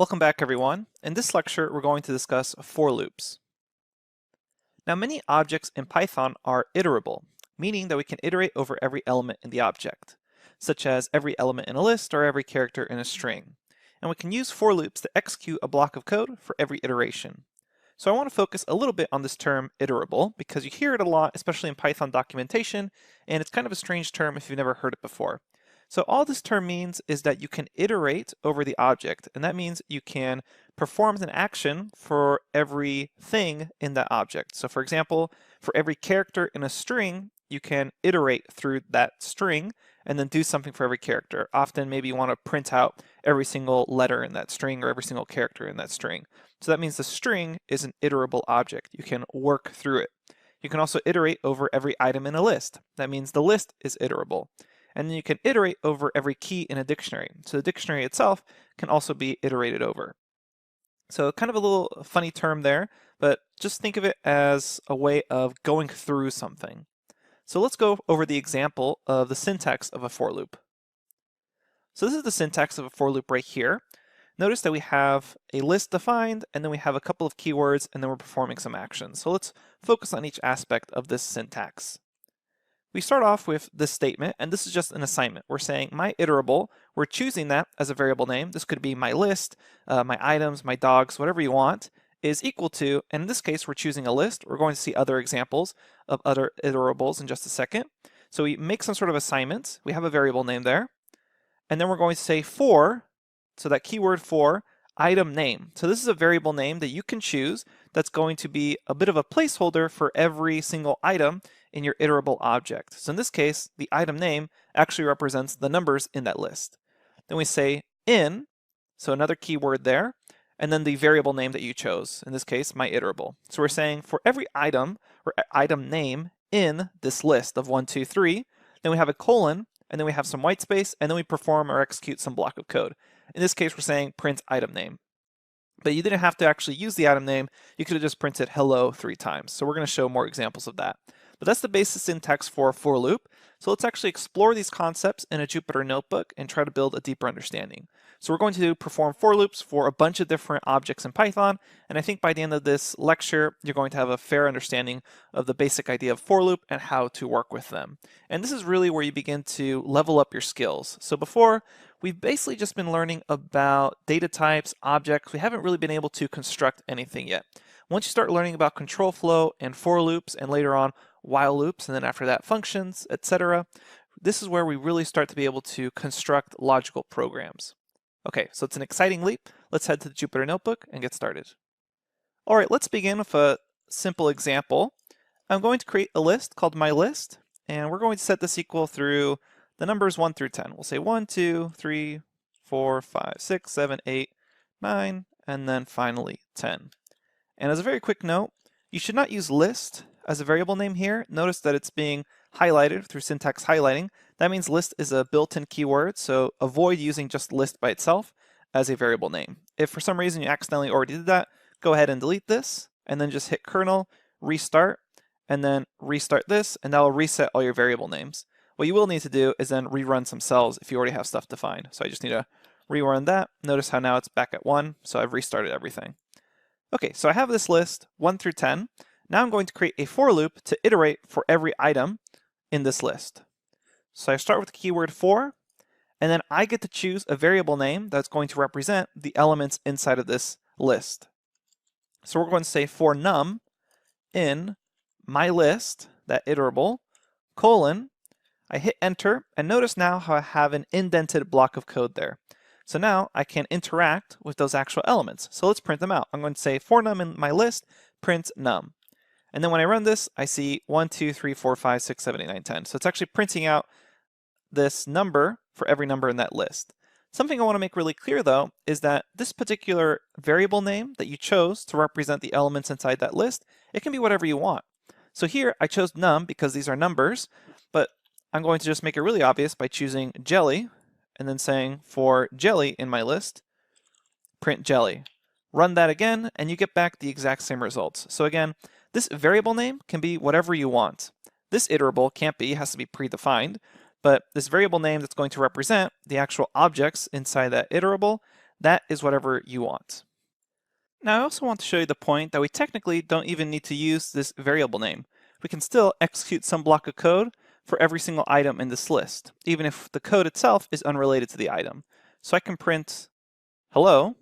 Welcome back, everyone. In this lecture, we're going to discuss for loops. Now, many objects in Python are iterable, meaning that we can iterate over every element in the object, such as every element in a list or every character in a string. And we can use for loops to execute a block of code for every iteration. So I want to focus a little bit on this term iterable because you hear it a lot, especially in Python documentation, and it's kind of a strange term if you've never heard it before. So all this term means is that you can iterate over the object, and that means you can perform an action for every thing in that object. So for example, for every character in a string, you can iterate through that string and then do something for every character. Often maybe you want to print out every single letter in that string or every single character in that string. So that means the string is an iterable object. You can work through it. You can also iterate over every item in a list. That means the list is iterable. And then you can iterate over every key in a dictionary. So the dictionary itself can also be iterated over. So kind of a little funny term there, but just think of it as a way of going through something. So let's go over the example of the syntax of a for loop. So this is the syntax of a for loop right here. Notice that we have a list defined, and then we have a couple of keywords, and then we're performing some actions. So let's focus on each aspect of this syntax. We start off with this statement, and this is just an assignment. We're saying my iterable, we're choosing that as a variable name. This could be my list, my items, my dogs, whatever you want, is equal to, and in this case, we're choosing a list. We're going to see other examples of other iterables in just a second. So we make some sort of assignment. We have a variable name there, and then we're going to say for, so that keyword for, item name. So this is a variable name that you can choose that's going to be a bit of a placeholder for every single item in your iterable object. So in this case, the item name actually represents the numbers in that list. Then we say in, so another keyword there, and then the variable name that you chose, in this case, my iterable. So we're saying for every item or item name in this list of 1, 2, 3, then we have a colon, and then we have some white space, and then we perform or execute some block of code. In this case, we're saying print item name. But you didn't have to actually use the item name. You could have just printed hello 3 times. So we're going to show more examples of that. But that's the basic syntax for a for loop. So let's actually explore these concepts in a Jupyter notebook and try to build a deeper understanding. So we're going to perform for loops for a bunch of different objects in Python. And I think by the end of this lecture, you're going to have a fair understanding of the basic idea of for loop and how to work with them. And this is really where you begin to level up your skills. So before, we've basically just been learning about data types, objects. We haven't really been able to construct anything yet. Once you start learning about control flow and for loops, and later on while loops, and then after that functions, etc., this is where we really start to be able to construct logical programs. Okay, so it's an exciting leap. Let's head to the Jupyter Notebook and get started. All right, let's begin with a simple example. I'm going to create a list called my list, and we're going to set this equal through the numbers 1 through 10. We'll say 1, 2, 3, 4, 5, 6, 7, 8, 9, and then finally 10. And as a very quick note, you should not use list as a variable name here. Notice that it's being highlighted through syntax highlighting. That means list is a built-in keyword, so avoid using just list by itself as a variable name. If for some reason you accidentally already did that, go ahead and delete this, and then just hit kernel, restart, and then restart this, and that will reset all your variable names. What you will need to do is then rerun some cells if you already have stuff defined. So I just need to rerun that. Notice how now it's back at 1, so I've restarted everything. Okay, so I have this list 1 through 10. Now I'm going to create a for loop to iterate for every item in this list. So I start with the keyword for, and then I get to choose a variable name that's going to represent the elements inside of this list. So we're going to say for num in my list, that iterable, colon, I hit enter, and notice now how I have an indented block of code there. So now I can interact with those actual elements. So let's print them out. I'm going to say for num in my list, print num. And then when I run this, I see 1, 2, 3, 4, 5, 6, 7, 8, 9, 10. So it's actually printing out this number for every number in that list. Something I want to make really clear though is that this particular variable name that you chose to represent the elements inside that list, it can be whatever you want. So here I chose num because these are numbers, but I'm going to just make it really obvious by choosing jelly and then saying for jelly in my list, print jelly. Run that again and you get back the exact same results. So again, this variable name can be whatever you want. This iterable can't be, it has to be predefined, but this variable name that's going to represent the actual objects inside that iterable, that is whatever you want. Now I also want to show you the point that we technically don't even need to use this variable name. We can still execute some block of code for every single item in this list, even if the code itself is unrelated to the item. So I can print hello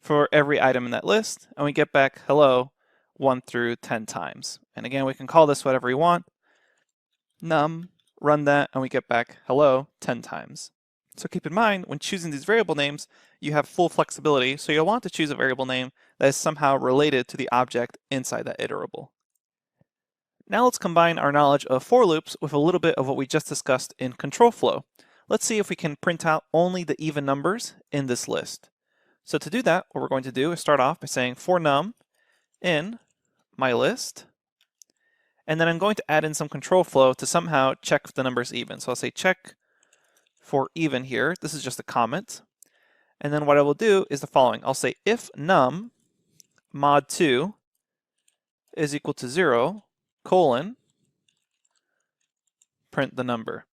for every item in that list, and we get back hello 1 through 10 times. And again, we can call this whatever we want. Num, run that, and we get back hello 10 times. So keep in mind, when choosing these variable names, you have full flexibility, so you'll want to choose a variable name that is somehow related to the object inside that iterable. Now let's combine our knowledge of for loops with a little bit of what we just discussed in control flow. Let's see if we can print out only the even numbers in this list. So to do that, what we're going to do is start off by saying for num in my list, and then I'm going to add in some control flow to somehow check if the number's even. So I'll say check for even here. This is just a comment. And then what I will do is the following. I'll say if num mod 2 is equal to 0, colon, print the number.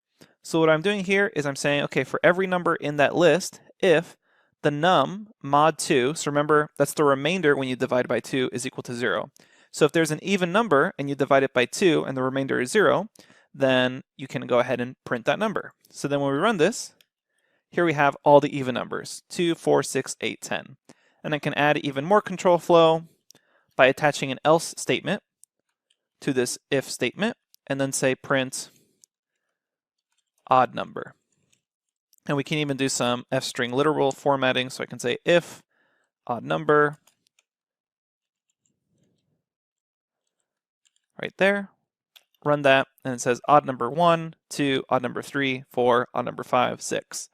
So what I'm doing here is I'm saying, okay, for every number in that list, if the num mod 2, so remember that's the remainder when you divide by 2, is equal to 0. So if there's an even number and you divide it by 2 and the remainder is 0, then you can go ahead and print that number. So then when we run this, here we have all the even numbers, 2, 4, 6, 8, 10. And I can add even more control flow by attaching an else statement to this if statement, and then say print odd number. And we can even do some f-string literal formatting, so I can say if odd number, right there, run that, and it says odd number 1, 2, odd number 3, 4, odd number 5, 6.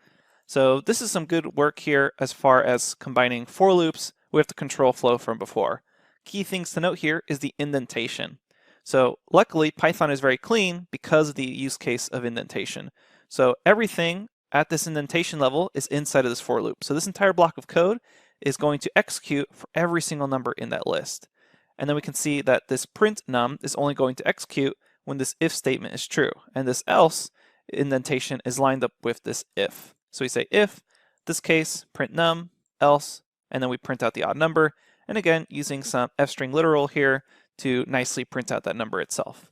So this is some good work here as far as combining for loops with the control flow from before. Key things to note here is the indentation. So luckily Python is very clean because of the use case of indentation. So everything at this indentation level is inside of this for loop. So this entire block of code is going to execute for every single number in that list. And then we can see that this print num is only going to execute when this if statement is true. And this else indentation is lined up with this if. So we say if, this case, print num, else, and then we print out the odd number. And again, using some f-string literal here to nicely print out that number itself.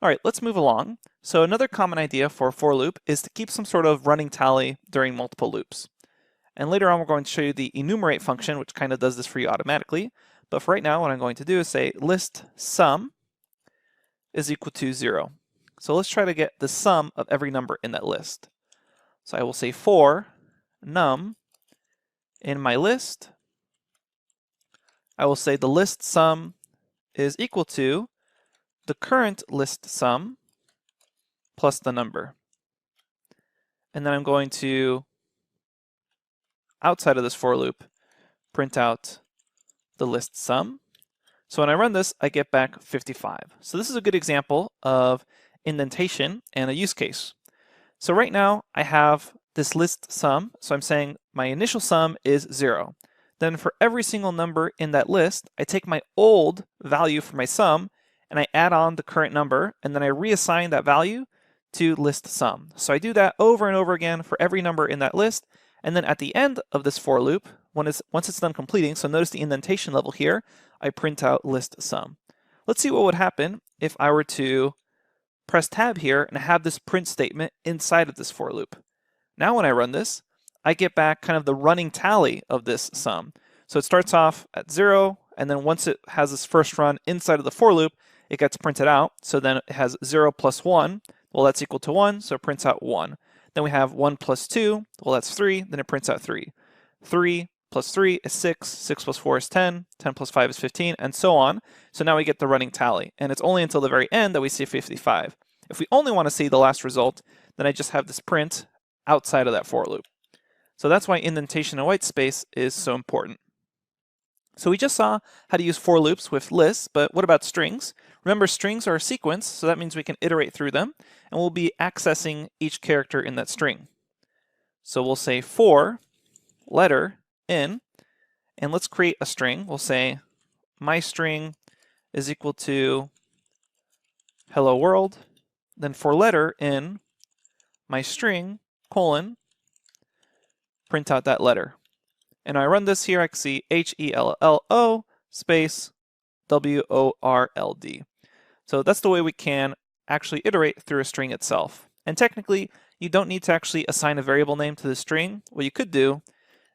All right, let's move along. So another common idea for a for loop is to keep some sort of running tally during multiple loops. And later on, we're going to show you the enumerate function, which kind of does this for you automatically. But for right now, what I'm going to do is say list sum is equal to 0. So let's try to get the sum of every number in that list. So I will say for num in my list, I will say the list sum is equal to the current list sum plus the number. And then I'm going to, outside of this for loop, print out the list sum. So when I run this, I get back 55. So this is a good example of indentation and a use case. So right now I have this list sum. So I'm saying my initial sum is 0. Then for every single number in that list, I take my old value for my sum and I add on the current number, and then I reassign that value to list sum. So I do that over and over again for every number in that list. And then at the end of this for loop, once it's done completing, so notice the indentation level here, I print out list sum. Let's see what would happen if I were to press tab here and have this print statement inside of this for loop. Now when I run this, I get back kind of the running tally of this sum. So it starts off at 0, and then once it has this first run inside of the for loop, it gets printed out. So then it has 0 plus 1. Well, that's equal to 1, so it prints out 1. Then we have 1 plus 2. Well, that's 3. Then it prints out 3. 3 plus 3 is 6. 6 plus 4 is 10. 10 plus 5 is 15, and so on. So now we get the running tally. And it's only until the very end that we see 55. If we only want to see the last result, then I just have this print outside of that for loop. So that's why indentation and white space is so important. So we just saw how to use for loops with lists, but what about strings? Remember, strings are a sequence, so that means we can iterate through them, and we'll be accessing each character in that string. So we'll say for letter in, and let's create a string. We'll say my string is equal to hello world. Then for letter in my string colon, print out that letter. And I run this here, I can see HELLO space WORLD. So that's the way we can actually iterate through a string itself. And technically, you don't need to actually assign a variable name to the string. What you could do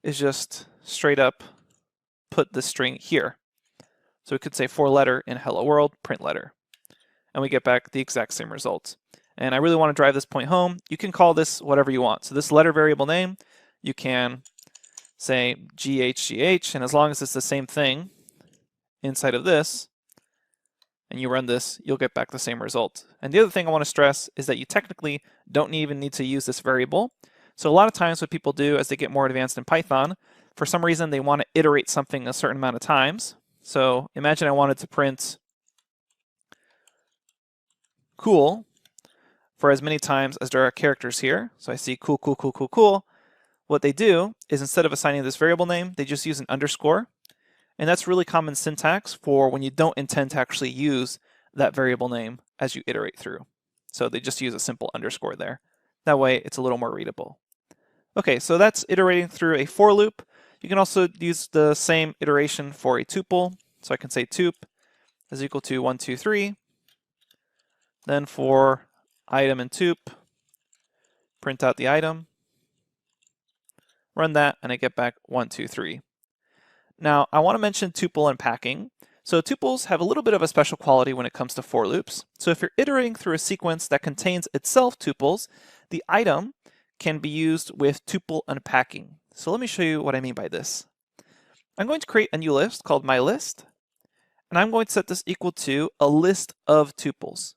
is just straight up put the string here. So we could say for letter in hello world, print letter. And we get back the exact same result. And I really want to drive this point home. You can call this whatever you want. So this letter variable name, you can say GHGH, and as long as it's the same thing inside of this, and you run this, you'll get back the same result. And the other thing I want to stress is that you technically don't even need to use this variable. So a lot of times what people do as they get more advanced in Python, for some reason they want to iterate something a certain amount of times. So imagine I wanted to print cool for as many times as there are characters here. So I see cool, cool, cool, cool, cool. What they do is instead of assigning this variable name, they just use an underscore. And that's really common syntax for when you don't intend to actually use that variable name as you iterate through. So they just use a simple underscore there. That way it's a little more readable. Okay, so that's iterating through a for loop. You can also use the same iteration for a tuple. So I can say tup is equal to 1, 2, 3. Then for item and tup, print out the item. Run that, and I get back 1, 2, 3. Now, I want to mention tuple unpacking. So tuples have a little bit of a special quality when it comes to for loops. So if you're iterating through a sequence that contains itself tuples, the item can be used with tuple unpacking. So let me show you what I mean by this. I'm going to create a new list called my list, and I'm going to set this equal to a list of tuples.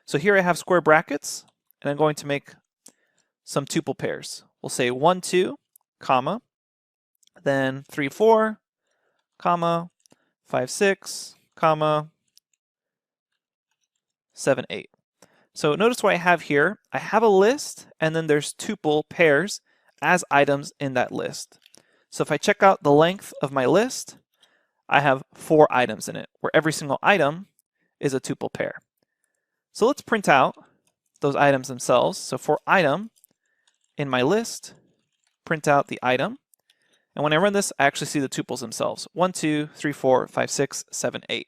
So here I have square brackets, and I'm going to make some tuple pairs. We'll say 1, 2, comma, then 3, 4, comma, 5, 6, comma, 7, 8. So notice what I have here. I have a list, and then there's tuple pairs as items in that list. So if I check out the length of my list, I have 4 items in it, where every single item is a tuple pair. So let's print out those items themselves. So for item in my list, print out the item. And when I run this, I actually see the tuples themselves. 1, 2, 3, 4, 5, 6, 7, 8.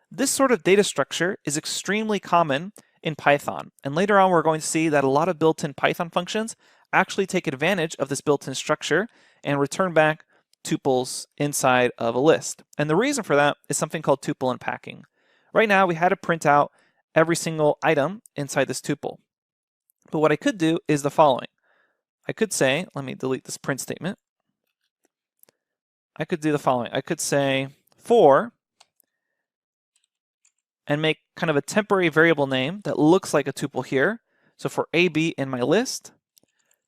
This sort of data structure is extremely common in Python. And later on, we're going to see that a lot of built-in Python functions actually take advantage of this built-in structure and return back tuples inside of a list. And the reason for that is something called tuple unpacking. Right now, we had to print out every single item inside this tuple. But what I could do is the following. I could say, let me delete this print statement. I could do the following. I could say for, and make kind of a temporary variable name that looks like a tuple here. So for AB in my list,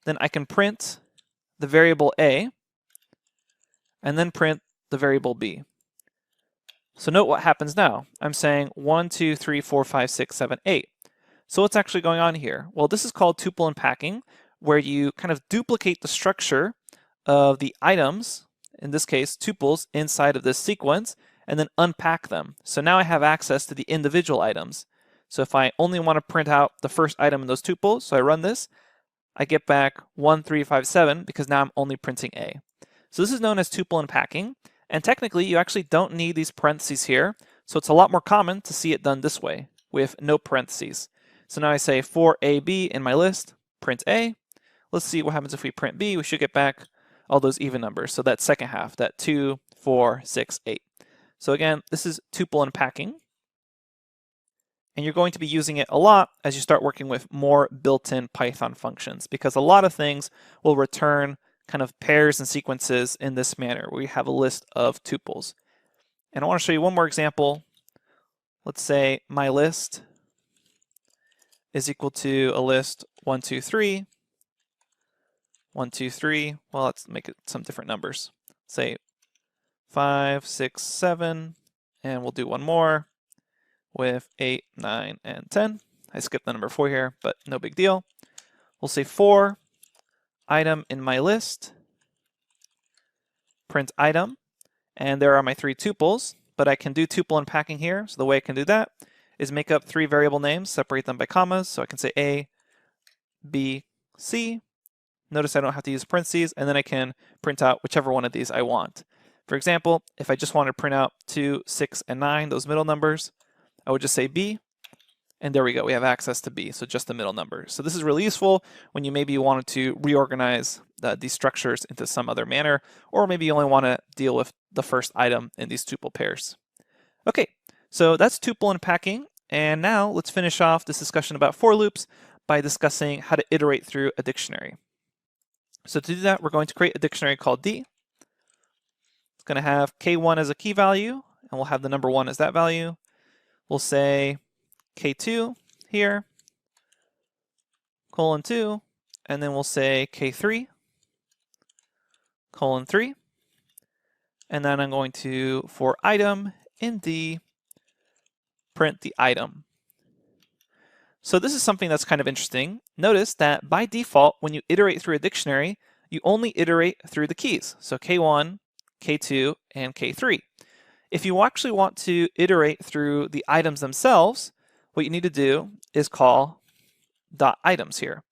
then I can print the variable A, and then print the variable B. So note what happens now. I'm saying 1, 2, 3, 4, 5, 6, 7, 8. So what's actually going on here? Well, this is called tuple unpacking, where you kind of duplicate the structure of the items, in this case tuples, inside of this sequence, and then unpack them. So now I have access to the individual items. So if I only want to print out the first item in those tuples, so I run this, I get back 1, 3, 5, 7, because now I'm only printing A. So this is known as tuple unpacking, and technically you actually don't need these parentheses here, so it's a lot more common to see it done this way, with no parentheses. So now I say for AB in my list, print A. Let's see what happens if we print B. We should get back all those even numbers. So that second half, that 2, 4, 6, 8. So again, this is tuple unpacking. And you're going to be using it a lot as you start working with more built-in Python functions, because a lot of things will return kind of pairs and sequences in this manner, where you have a list of tuples. And I want to show you one more example. Let's say my list is equal to a list 1, 2, 3, 1, 2, 3. Well, let's make it some different numbers. Say 5, 6, 7, and we'll do one more with 8, 9, and 10. I skipped the number 4 here, but no big deal. We'll say for item in my list, print item, and there are my 3 tuples, but I can do tuple unpacking here. So the way I can do that is make up 3 variable names, separate them by commas. So I can say A, B, C, notice I don't have to use parentheses, and then I can print out whichever one of these I want. For example, if I just want to print out 2, 6, and 9, those middle numbers, I would just say B, and there we go, we have access to B, so just the middle numbers. So this is really useful when you maybe wanted to reorganize these structures into some other manner, or maybe you only want to deal with the first item in these tuple pairs. Okay, so that's tuple unpacking, and now let's finish off this discussion about for loops by discussing how to iterate through a dictionary. So to do that, we're going to create a dictionary called D. It's going to have K1 as a key value, and we'll have the number 1 as that value. We'll say K2 here, colon 2, and then we'll say K3, colon 3. And then I'm going to, for item in D, print the item. So this is something that's kind of interesting. Notice that by default, when you iterate through a dictionary, you only iterate through the keys. So K1, K2, and K3. If you actually want to iterate through the items themselves, what you need to do is call .items here.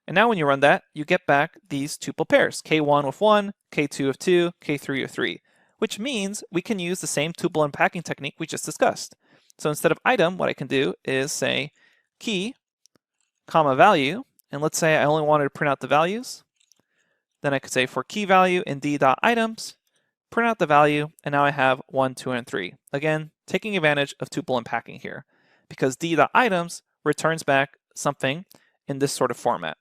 And now when you run that, you get back these tuple pairs, K1 with 1, K2 with 2, K3 with 3, which means we can use the same tuple unpacking technique we just discussed. So instead of item, what I can do is say key, comma value, and let's say I only wanted to print out the values. Then I could say for key value in D.items, print out the value, and now I have 1, 2, and 3. Again, taking advantage of tuple unpacking here, because D.items returns back something in this sort of format.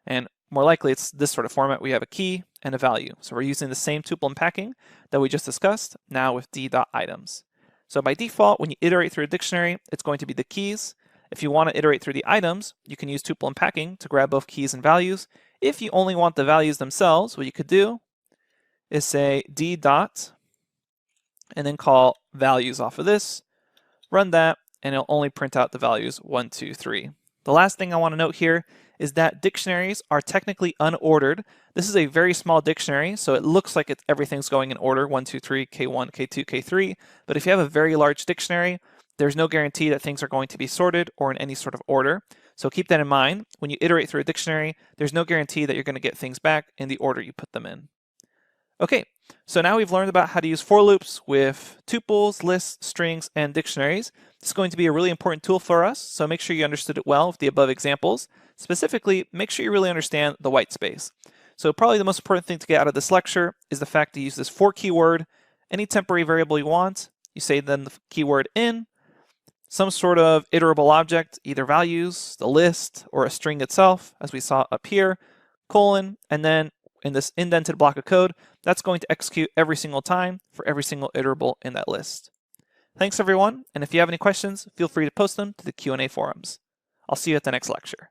And more likely it's this sort of format. We have a key and a value. So we're using the same tuple unpacking that we just discussed, now with D.items. So by default, when you iterate through a dictionary, it's going to be the keys. If you want to iterate through the items, you can use tuple unpacking to grab both keys and values. If you only want the values themselves, what you could do is say D dot, and then call values off of this, run that, and it'll only print out the values 1, 2, 3. The last thing I want to note here is that dictionaries are technically unordered. This is a very small dictionary, so it looks like everything's going in order, 1, 2, 3, K1, K2, K3. But if you have a very large dictionary, there's no guarantee that things are going to be sorted or in any sort of order. So keep that in mind. When you iterate through a dictionary, there's no guarantee that you're going to get things back in the order you put them in. Okay, so now we've learned about how to use for loops with tuples, lists, strings, and dictionaries. This is going to be a really important tool for us, so make sure you understood it well with the above examples. Specifically, make sure you really understand the white space. So probably the most important thing to get out of this lecture is the fact to use this for keyword, any temporary variable you want, you say then the keyword in, some sort of iterable object, either values, the list, or a string itself, as we saw up here, colon, and then in this indented block of code, that's going to execute every single time for every single iterable in that list. Thanks everyone, and if you have any questions, feel free to post them to the Q&A forums. I'll see you at the next lecture.